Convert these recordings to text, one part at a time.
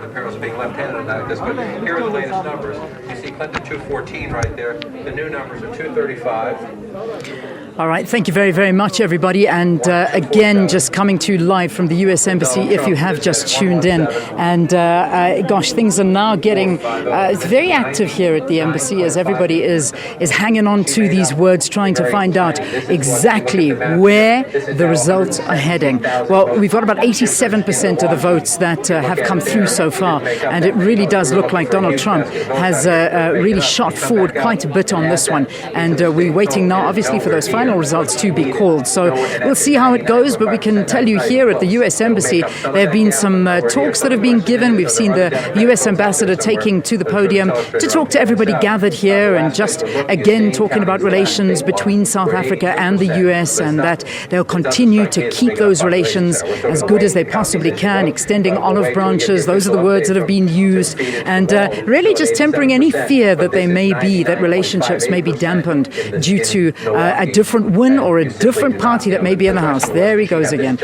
the perils of being left-handed in that. But here are the latest numbers. You see Clinton 214 right there. The new numbers are 235. All right, thank you very, very much, everybody. And again, just coming to you live from the U.S. Embassy, if you have just tuned in. And gosh, things are now getting very active here at the embassy as everybody is hanging on to these words, trying to find out exactly where the results are heading. Well, we've got about 87% of the votes that have come through so far. And it really does look like Donald Trump has really shot forward quite a bit on this one. And we're waiting now, obviously, for those final results to be called. So we'll see how it goes, but we can tell you here at the U.S. Embassy there have been some talks that have been given. We've seen the U.S. ambassador taking to the podium to talk to everybody gathered here and just again talking about relations between South Africa and the U.S. and that they'll continue to keep those relations as good as they possibly can, extending olive branches. Those are the words that have been used, and really just tempering any fear that there may be that relationships may be dampened due to a different win or a different party that may be in the House. There he goes again.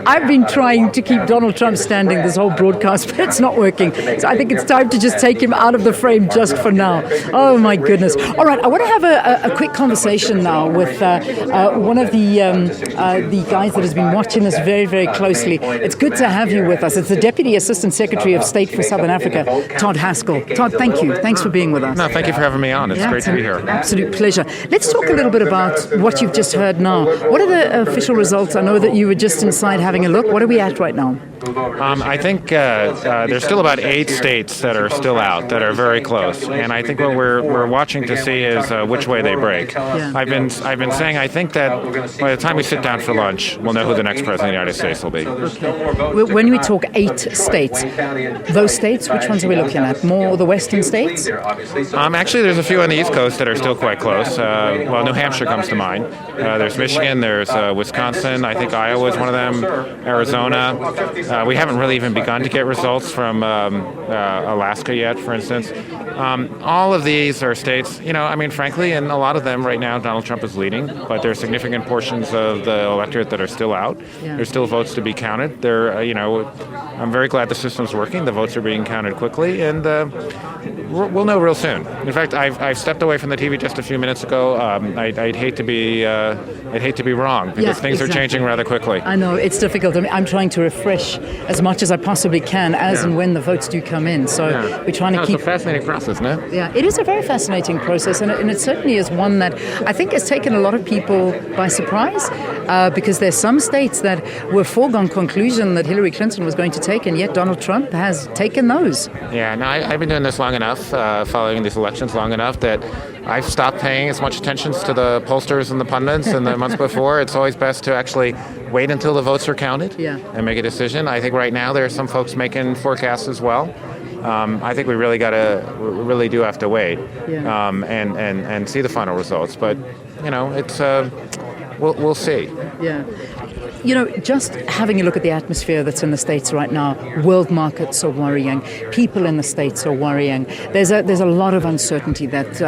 I've been trying to keep Donald Trump standing this whole broadcast, but it's not working. So I think it's time to just take him out of the frame just for now. Oh, my goodness. All right, I want to have a quick conversation now with one of the guys that has been watching us very, very closely. It's good to have you with us. It's the Deputy Assistant Secretary of State for Southern Africa, Todd Haskell. Todd, thank you. Thanks for being with us. No, thank you for having me on. It's great to be here. Absolute pleasure. Let's talk a little bit about what you've just heard now. What are the official results? I know that you were just inside having a look. What are we at right now? I think there's still about 8 states that are still out, that are very close. And I think what we're watching to see is which way they break. Yeah. I've been saying I think that by the time we sit down for lunch, we'll know who the next president of the United States will be. Okay. When we talk 8 states, those states, which ones are we looking at? More the western states? Actually, there's a few on the East Coast that are still quite close. Well, New Hampshire comes to mind. There's Michigan, there's Wisconsin, I think Iowa is one of them, Arizona. We haven't really even begun to get results from Alaska yet, for instance. All of these are states, frankly, in a lot of them right now, Donald Trump is leading, but there are significant portions of the electorate that are still out. Yeah. There's still votes to be counted. I'm very glad the system's working. The votes are being counted quickly, and we'll know real soon. In fact, I've stepped away from the TV just a few minutes ago. I'd hate to be wrong because things are changing rather quickly. I know it's difficult. I'm trying to refresh as much as I possibly can and when the votes do come in. So we're trying to keep. It's a fascinating process, isn't it? Yeah, it is a very fascinating process, and it certainly is one that I think has taken a lot of people by surprise because there's some states that were foregone conclusion that Hillary Clinton was going to take, and yet Donald Trump has taken those. Yeah, no, I've been doing this long enough, following these elections long enough that I've stopped paying as much attention to the pollsters and the pundits and the months before. It's always best to actually wait until the votes are counted and make a decision. I think right now there are some folks making forecasts as well. I think we really do have to wait and see the final results. But it's we'll see. Yeah. Just having a look at the atmosphere that's in the States right now, world markets are worrying. People in the States are worrying. There's a lot of uncertainty that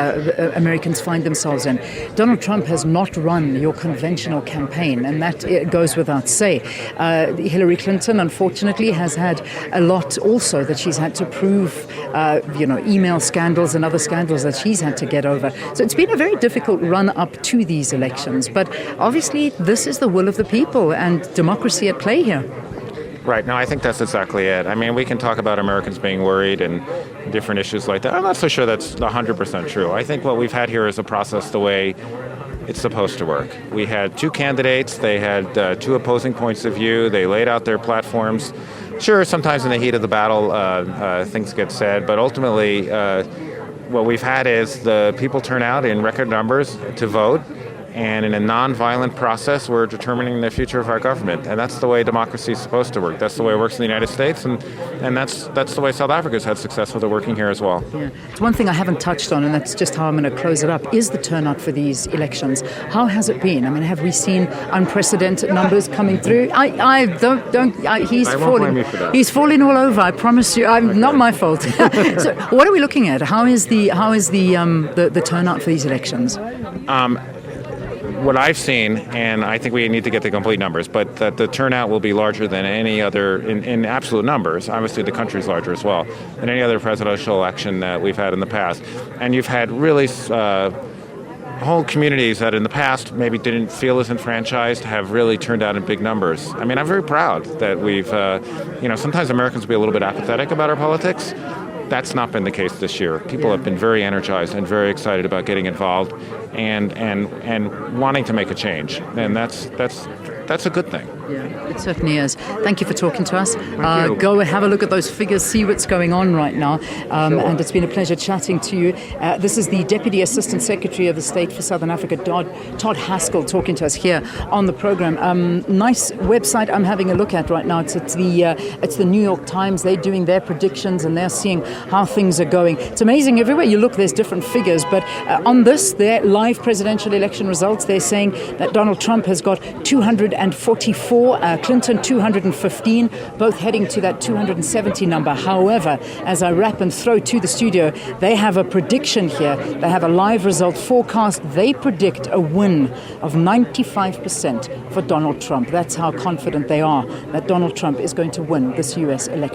Americans find themselves in. Donald Trump has not run your conventional campaign, and that goes without say. Hillary Clinton, unfortunately, has had a lot also that she's had to prove, email scandals and other scandals that she's had to get over. So it's been a very difficult run up to these elections. But obviously, this is the will of the people and democracy at play here. Right. No, I think that's exactly it. I mean, we can talk about Americans being worried and different issues like that. I'm not so sure that's 100% true. I think what we've had here is a process the way it's supposed to work. We had 2 candidates. They had 2 opposing points of view. They laid out their platforms. Sure, sometimes in the heat of the battle, things get said, but ultimately what we've had is the people turn out in record numbers to vote. And in a non-violent process, we're determining the future of our government. And that's the way democracy is supposed to work. That's the way it works in the United States. And that's the way South Africa's had success with it working here as well. Yeah. It's one thing I haven't touched on, and that's just how I'm going to close it up, is the turnout for these elections. How has it been? I mean, have we seen unprecedented numbers coming through? He's falling all over, I promise you. Not my fault. So what are we looking at? How is the turnout for these elections? what I've seen, and I think we need to get the complete numbers, but that the turnout will be larger than any other, in absolute numbers. Obviously, the country's larger as well, than any other presidential election that we've had in the past. And you've had really whole communities that in the past maybe didn't feel as enfranchised have really turned out in big numbers. I mean, I'm very proud that we've, sometimes Americans will be a little bit apathetic about our politics. That's not been the case this year. People have been very energized and very excited about getting involved and wanting to make a change. And that's a good thing. Yeah, it certainly is. Thank you for talking to us. Go have a look at those figures, see what's going on right now. And it's been a pleasure chatting to you. This is the Deputy Assistant Secretary of the State for Southern Africa, Todd Haskell, talking to us here on the program. Nice website I'm having a look at right now. It's the New York Times. They're doing their predictions and they're seeing how things are going. It's amazing. Everywhere you look, there's different figures. But on this, their live presidential election results, they're saying that Donald Trump has got 244. Clinton 215, both heading to that 270 number. However, as I wrap and throw to the studio, they have a prediction here. They have a live result forecast. They predict a win of 95% for Donald Trump. That's how confident they are that Donald Trump is going to win this U.S. election.